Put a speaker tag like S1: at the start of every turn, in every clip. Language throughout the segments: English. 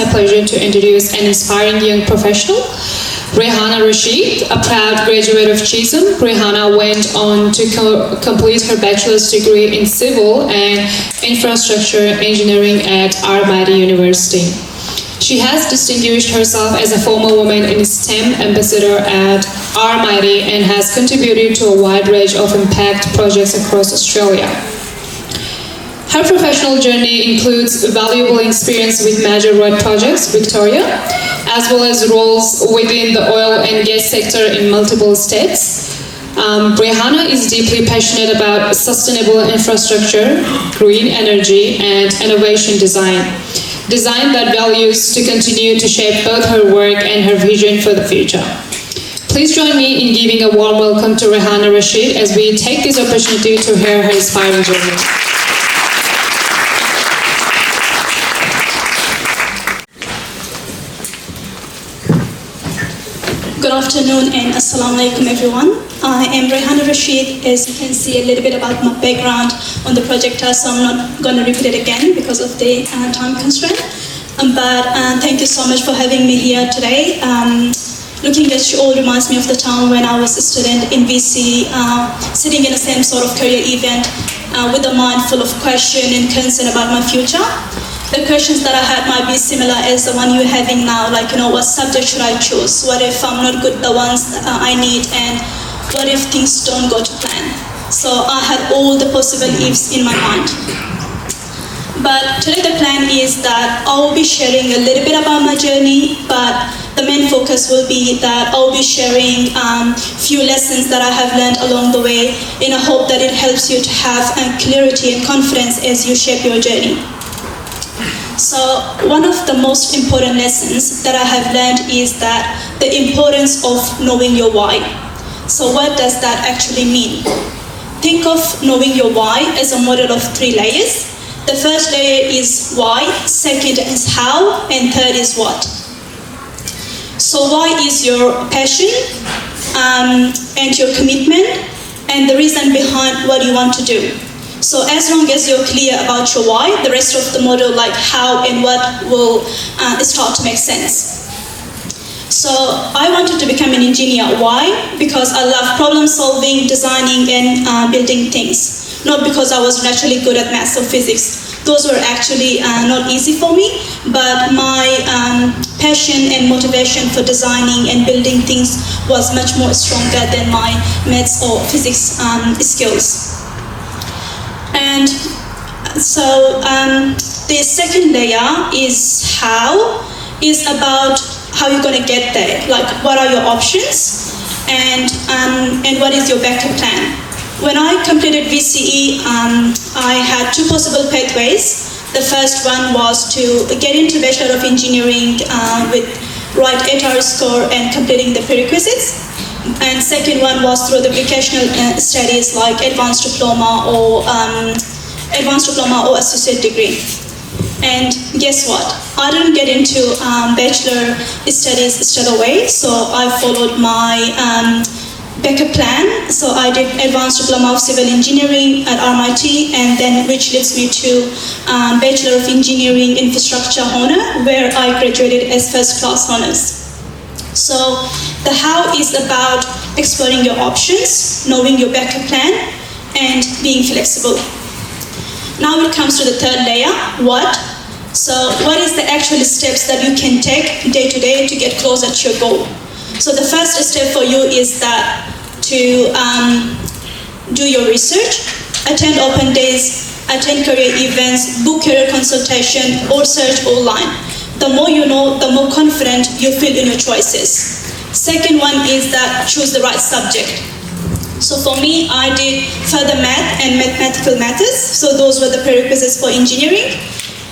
S1: my pleasure to introduce an inspiring young professional, ریحانه Rashid, a proud graduate of Chisholm. ریحانه went on to complete her bachelor's degree in civil and infrastructure engineering at Almighty University. She has distinguished herself as a former woman in STEM ambassador at Almighty and has contributed to a wide range of impact projects across Australia. Her professional journey includes valuable experience with major road projects, Victoria, as well as roles within the oil and gas sector in multiple states. ریحانه is deeply passionate about sustainable infrastructure, green energy, and innovation design. Design that values to continue to shape both her work and her vision for the future. Please join me in giving a warm welcome to ریحانه Rashid as we take this opportunity to hear her inspiring journey.
S2: Good afternoon and assalamu alaikum everyone. I am ریحانه Rashid. As you can see a little bit about my background on the projector, so I'm not going to repeat it again because of the time constraint. But thank you so much for having me here today. Looking at you all reminds me of the time when I was a student in VC, sitting in the same sort of career event with a mind full of question and concern about my future. The questions that I had might be similar as the one you're having now, like, what subject should I choose? What if I'm not good at the ones I need? And what if things don't go to plan? So I had all the possible ifs in my mind. But today the plan is that I will be sharing a little bit about my journey, but the main focus will be that I'll be sharing few lessons that I have learned along the way in a hope that it helps you to have clarity and confidence as you shape your journey. So one of the most important lessons that I have learned is that the importance of knowing your why. So what does that actually mean? Think of knowing your why as a model of 3 layers. The first layer is why, second is how, and third is what. So why is your passion and your commitment and the reason behind what you want to do. So as long as you're clear about your why, the rest of the model, like how and what, will start to make sense. So I wanted to become an engineer. Why? Because I love problem solving, designing, and building things. Not because I was naturally good at maths or physics. Those were actually not easy for me, but my passion and motivation for designing and building things was much more stronger than my maths or physics skills. And so the second layer is how, is about how you're going to get there, like what are your options and what is your backup plan. When I completed VCE, I had 2 possible pathways. The first one was to get into Bachelor of Engineering with right 8-hour score and completing the prerequisites. And second one was through the vocational studies like advanced diploma or associate degree. And guess what? I didn't get into bachelor studies straight away, so I followed my backup plan. So I did advanced diploma of civil engineering at RMIT, and then which leads me to Bachelor of Engineering Infrastructure honor, where I graduated as first class honors. So the how is about exploring your options, knowing your backup plan, and being flexible. Now it comes to the third layer, what? So what is the actual steps that you can take day to day to get closer to your goal? So the first step for you is that to do your research, attend open days, attend career events, book career consultation, or search online. The more you know, the more confident you feel in your choices. Second one is that choose the right subject. So for me, I did further math and mathematical matters. So those were the prerequisites for engineering.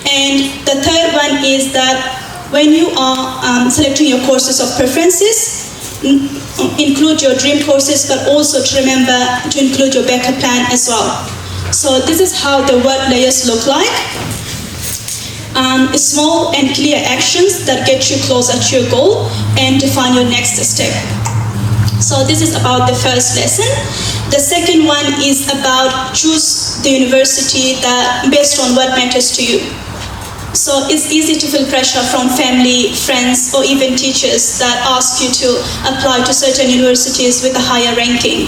S2: And the third one is that when you are selecting your courses of preferences, include your dream courses, but also to remember to include your backup plan as well. So this is how the what layers look like. Small and clear actions that get you closer to your goal and define your next step. So this is about the first lesson. The second one is about choose the university that based on what matters to you. So it's easy to feel pressure from family, friends, or even teachers that ask you to apply to certain universities with a higher ranking.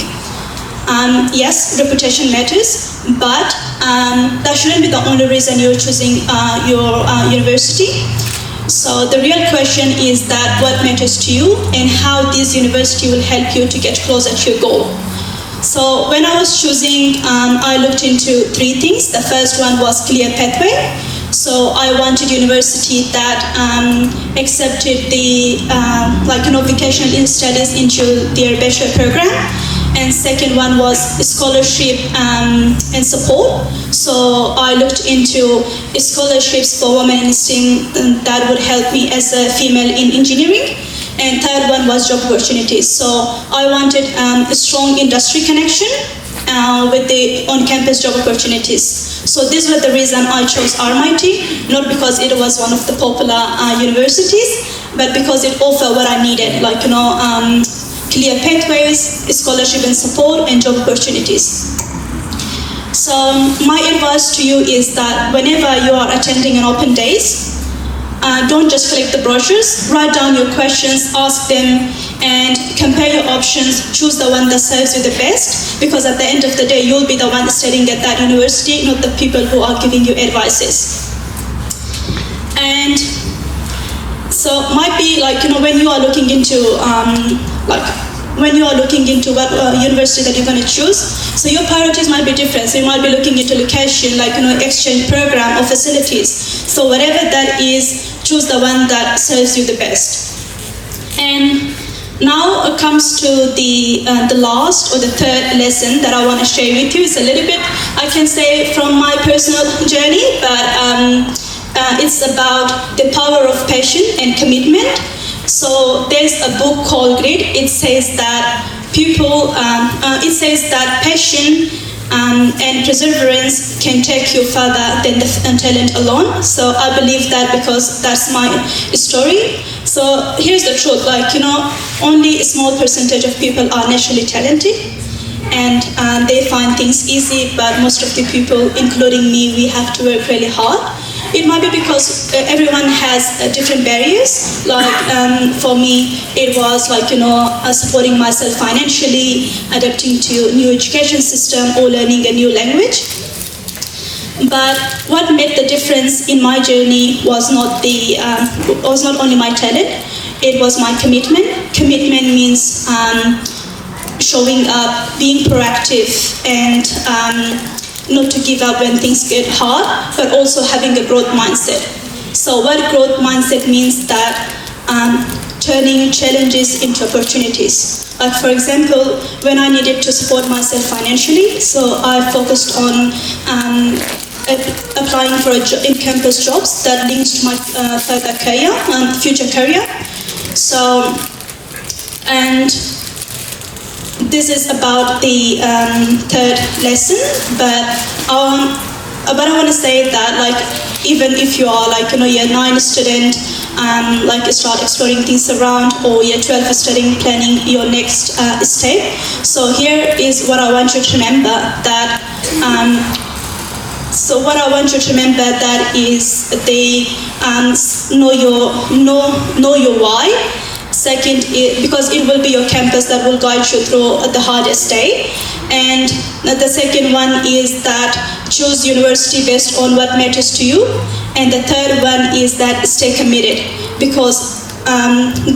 S2: Yes, reputation matters, but that shouldn't be the only reason you're choosing your university. So the real question is that what matters to you and how this university will help you to get closer to your goal. So when I was choosing, I looked into three things. The first one was clear pathway. So I wanted university that accepted the vocational studies into their bachelor program. And second one was scholarship and support. So I looked into scholarships for women in STEM that would help me as a female in engineering. And third one was job opportunities. So I wanted a strong industry connection with the on-campus job opportunities. So these were the reason I chose RMIT, not because it was one of the popular universities, but because it offered what I needed, clear pathways, scholarship and support, and job opportunities. So my advice to you is that whenever you are attending an open days, don't just collect the brochures, write down your questions, ask them, and compare your options, choose the one that serves you the best, because at the end of the day, you'll be the one studying at that university, not the people who are giving you advices. And so might be when you are looking into what university that you're going to choose, so your priorities might be different. So you might be looking into location, exchange program or facilities. So whatever that is, choose the one that serves you the best. And now it comes to the last or the third lesson that I want to share with you. It's a little bit, I can say, from my personal journey, but it's about the power of passion and commitment. So there's a book called Grit. It says that passion and perseverance can take you further than the talent alone. So I believe that because that's my story. So here's the truth, only a small percentage of people are naturally talented, and they find things easy, but most of the people, including me, we have to work really hard. It might be because everyone has different barriers. For me, it was supporting myself financially, adapting to new education system, or learning a new language. But what made the difference in my journey was not only my talent, it was my commitment. Commitment means showing up, being proactive, and not to give up when things get hard, but also having a growth mindset. So what growth mindset means that turning challenges into opportunities. For example, when I needed to support myself financially, so I focused on applying for in-campus jobs that links to my future career. So, and this is about the third lesson, but I want to say that even if you are year 9 student, start exploring things around, or year 12 studying, planning your next step. So here is what I want you to remember that. Is the know your why. Second, because it will be your campus that will guide you through the hardest day. And the second one is that choose university based on what matters to you. And the third one is that stay committed, because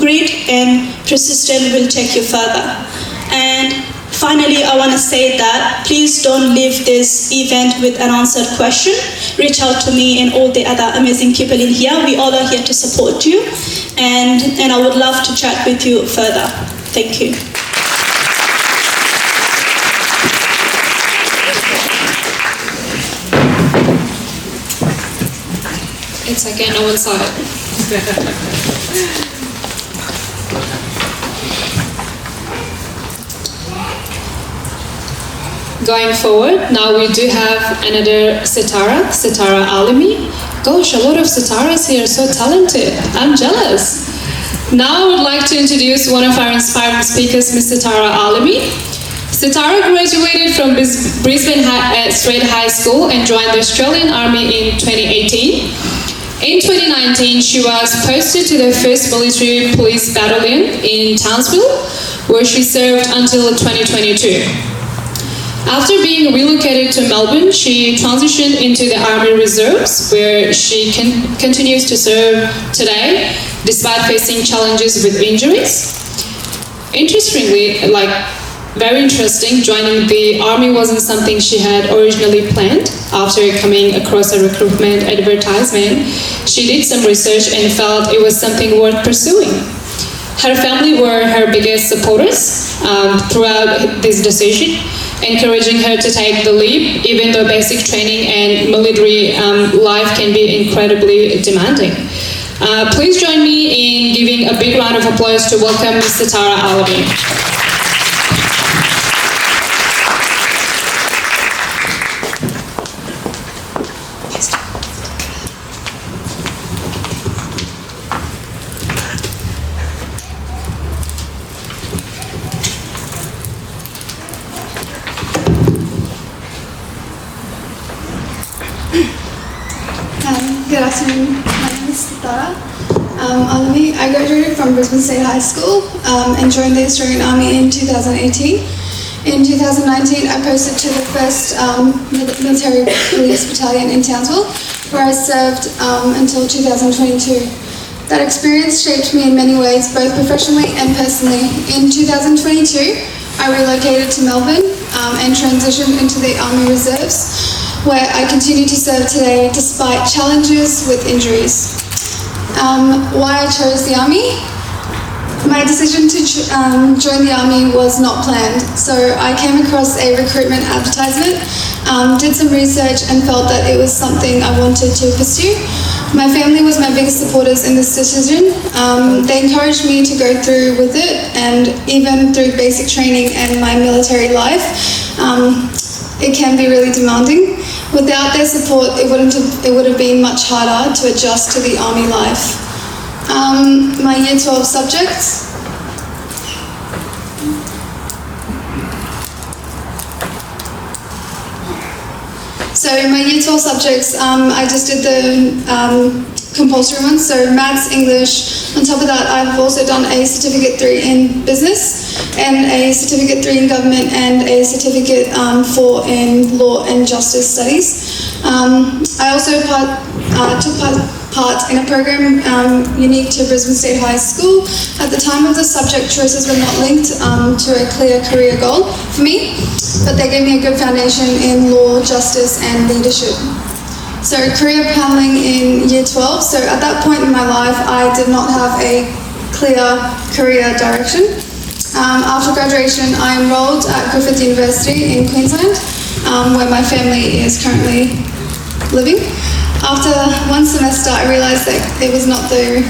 S2: grit and persistence will take you further. And finally, I want to say that please don't leave this event with an unanswered question. Reach out to me and all the other amazing people in here. We all are here to support you, and I would love to chat with you further. Thank you.
S1: It's again on one side. Going forward, now we do have another Sitara Alami. Gosh, a lot of Sitaras here, so talented. I'm jealous. Now I would like to introduce one of our inspiring speakers, Ms. Sitara Alami. Sitara graduated from Brisbane Straight High School and joined the Australian Army in 2018. In 2019, she was posted to the 1st Military Police Battalion in Townsville, where she served until 2022. After being relocated to Melbourne, she transitioned into the Army Reserves, where she continues to serve today, despite facing challenges with injuries. Interestingly, very interesting, joining the Army wasn't something she had originally planned. After coming across a recruitment advertisement, she did some research and felt it was something worth pursuing. Her family were her biggest supporters throughout this decision, encouraging her to take the leap, even though basic training and military life can be incredibly demanding. Please join me in giving a big round of applause to welcome Ms. Tara Alami.
S3: Good afternoon, my name is Tara Almay. I graduated from Brisbane State High School and joined the Australian Army in 2018. In 2019, I posted to the 1st Military Police Battalion in Townsville, where I served until 2022. That experience shaped me in many ways, both professionally and personally. In 2022, I relocated to Melbourne and transitioned into the Army Reserves, where I continue to serve today despite challenges with injuries. Why I chose the Army? My decision to join the Army was not planned. So I came across a recruitment advertisement, did some research and felt that it was something I wanted to pursue. My family was my biggest supporters in this decision. They encouraged me to go through with it, and even through basic training and my military life, it can be really demanding. Without their support, it would have been much harder to adjust to the Army life. My Year 12 subjects. So in my Year 12 subjects, I just did the compulsory ones, so Maths, English. On top of that, I've also done a Certificate 3 in Business, and a Certificate 3 in Government, and a Certificate 4 in Law and Justice Studies. I also took part in a program unique to Brisbane State High School. At the time of the subject choices were not linked to a clear career goal for me, but they gave me a good foundation in law, justice and leadership. So career planning in Year 12. So at that point in my life, I did not have a clear career direction. After graduation, I enrolled at Griffith University in Queensland, where my family is currently living. After one semester, I realised that it was not the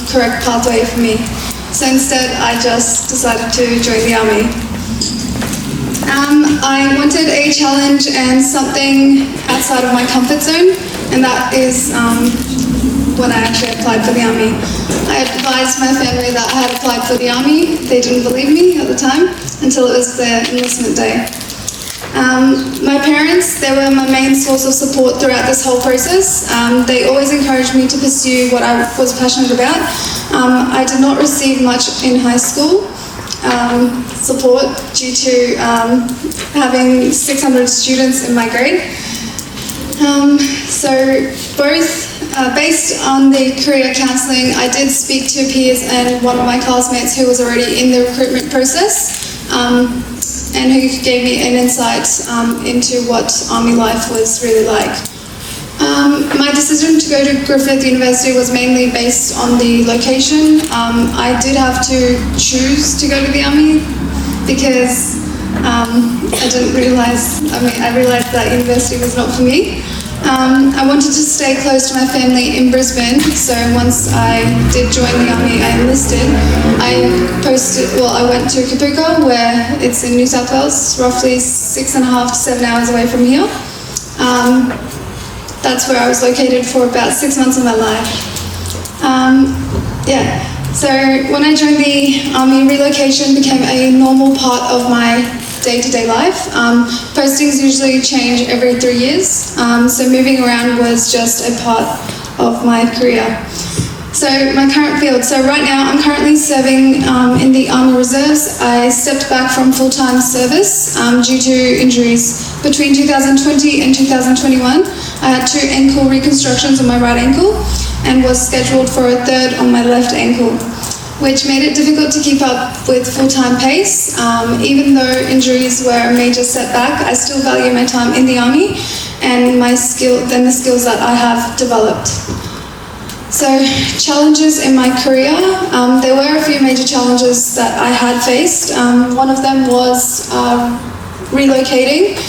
S3: correct pathway for me. So instead, I just decided to join the Army. I wanted a challenge and something outside of my comfort zone, and that is when I actually applied for the Army. I advised my family that I had applied for the Army. They didn't believe me at the time until it was their enlistment day. My parents, they were my main source of support throughout this whole process. They always encouraged me to pursue what I was passionate about. I did not receive much in high school support due to having 600 students in my grade. So both based on the career counselling, I did speak to peers and one of my classmates who was already in the recruitment process, and who gave me an insight into what Army life was really like. My decision to go to Griffith University was mainly based on the location. I did have to choose to go to the Army because I realised that university was not for me. I wanted to stay close to my family in Brisbane, so once I did join the Army, I enlisted. I went to Kapuka, where it's in New South Wales, roughly 6.5 to 7 hours away from here. That's where I was located for about 6 months of my life. So when I joined the Army, relocation became a normal part of my day-to-day life. Postings usually change every 3 years, so moving around was just a part of my career. So my current field. So right now I'm currently serving in the Army Reserves. I stepped back from full-time service due to injuries. Between 2020 and 2021, I had 2 ankle reconstructions on my right ankle and was scheduled for a third on my left ankle, which made it difficult to keep up with full-time pace. Even though injuries were a major setback, I still value my time in the Army and the skills that I have developed. So, challenges in my career. There were a few major challenges that I had faced. One of them was relocating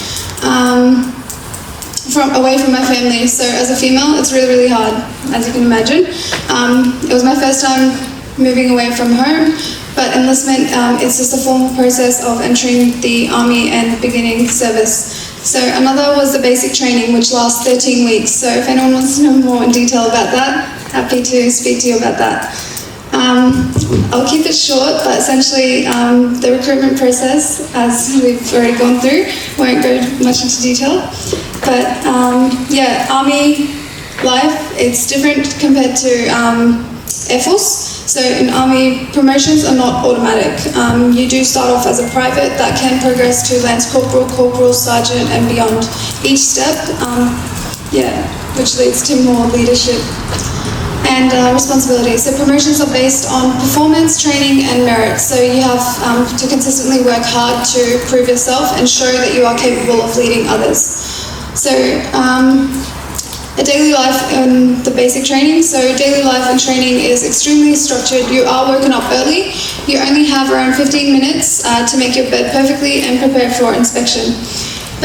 S3: away from my family. So as a female, it's really, really hard, as you can imagine. It was my first time moving away from home, but enlistment, it's just a formal process of entering the Army and beginning service. So another was the basic training, which lasts 13 weeks. So if anyone wants to know more in detail about that, happy to speak to you about that. I'll keep it short, but essentially the recruitment process, as we've already gone through, won't go much into detail. But yeah, Army life, it's different compared to Air Force. So in Army, promotions are not automatic. You do start off as a private that can progress to Lance Corporal, Corporal, Sergeant and beyond. Each step, which leads to more leadership and responsibility. So promotions are based on performance, training and merit. So you have to consistently work hard to prove yourself and show that you are capable of leading others. So a daily life in the basic training. So daily life and training is extremely structured. You are woken up early. You only have around 15 minutes to make your bed perfectly and prepare for inspection.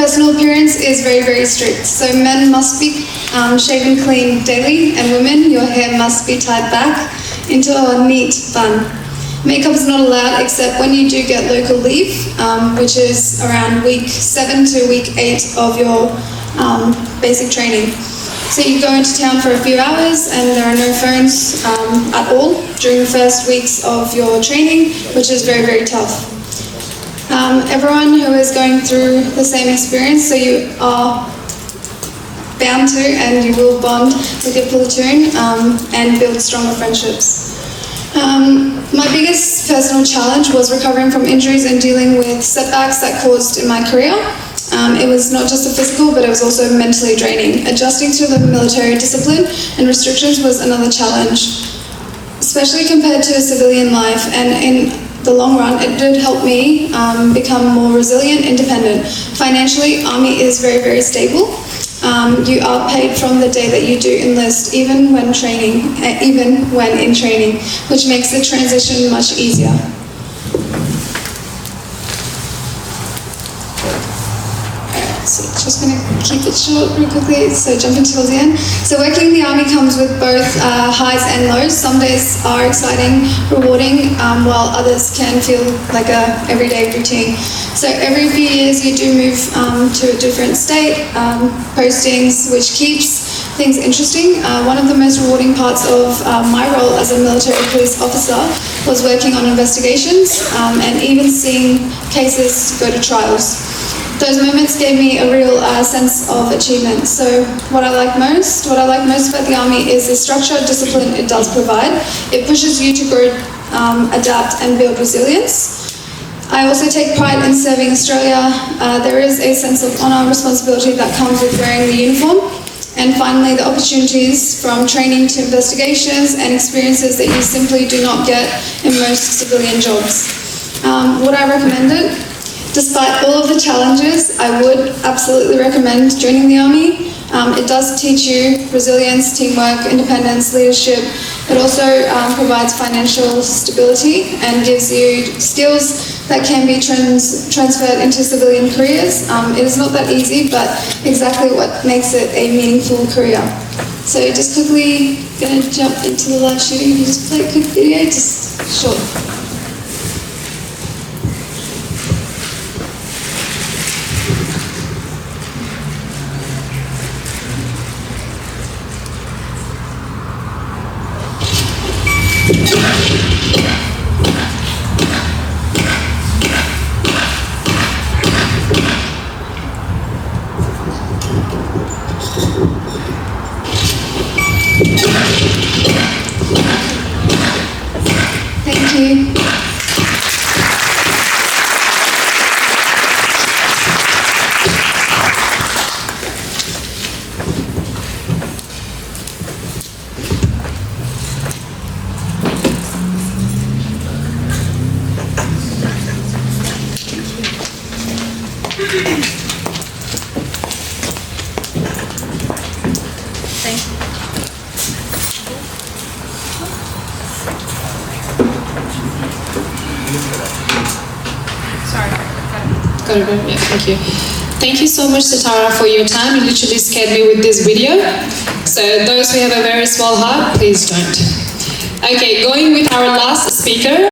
S3: Personal appearance is very, very strict. So men must be shaven clean daily, and women, your hair must be tied back into a neat bun. Makeup is not allowed except when you do get local leave, which is around week 7 to week 8 of your basic training. So you go into town for a few hours and there are no phones at all during the first weeks of your training, which is very, very tough. Everyone who is going through the same experience, so you are bound to and you will bond with your platoon and build stronger friendships. My biggest personal challenge was recovering from injuries and dealing with setbacks that caused in my career. It was not just a physical, but it was also mentally draining. Adjusting to the military discipline and restrictions was another challenge, especially compared to a civilian life. And in the long run, it did help me become more resilient, independent. Financially, Army is very, very stable. You are paid from the day that you do enlist, even when in training, which makes the transition much easier. So just going to keep it short real quickly, so jumping towards the end. So working in the Army comes with both highs and lows. Some days are exciting, rewarding, while others can feel like a everyday routine. So every few years you do move to a different state, postings, which keeps things interesting. One of the most rewarding parts of my role as a military police officer was working on investigations and even seeing cases go to trials. Those moments gave me a real sense of achievement. So what I like most about the Army is the structure, discipline it does provide. It pushes you to grow, adapt and build resilience. I also take pride in serving Australia. There is a sense of honour and responsibility that comes with wearing the uniform. And finally, the opportunities from training to investigations and experiences that you simply do not get in most civilian jobs. Would I recommend it? Despite all of the challenges, I would absolutely recommend joining the Army. It does teach you resilience, teamwork, independence, leadership. It also provides financial stability and gives you skills that can be transferred into civilian careers. It is not that easy, but exactly what makes it a meaningful career. So just quickly going to jump into the live shooting. You just play a quick video, just short. you.
S1: Yeah, thank you. Thank you so much, Sitara, for your time. You literally scared me with this video. So those who have a very small heart, please don't. Okay, going with our last speaker.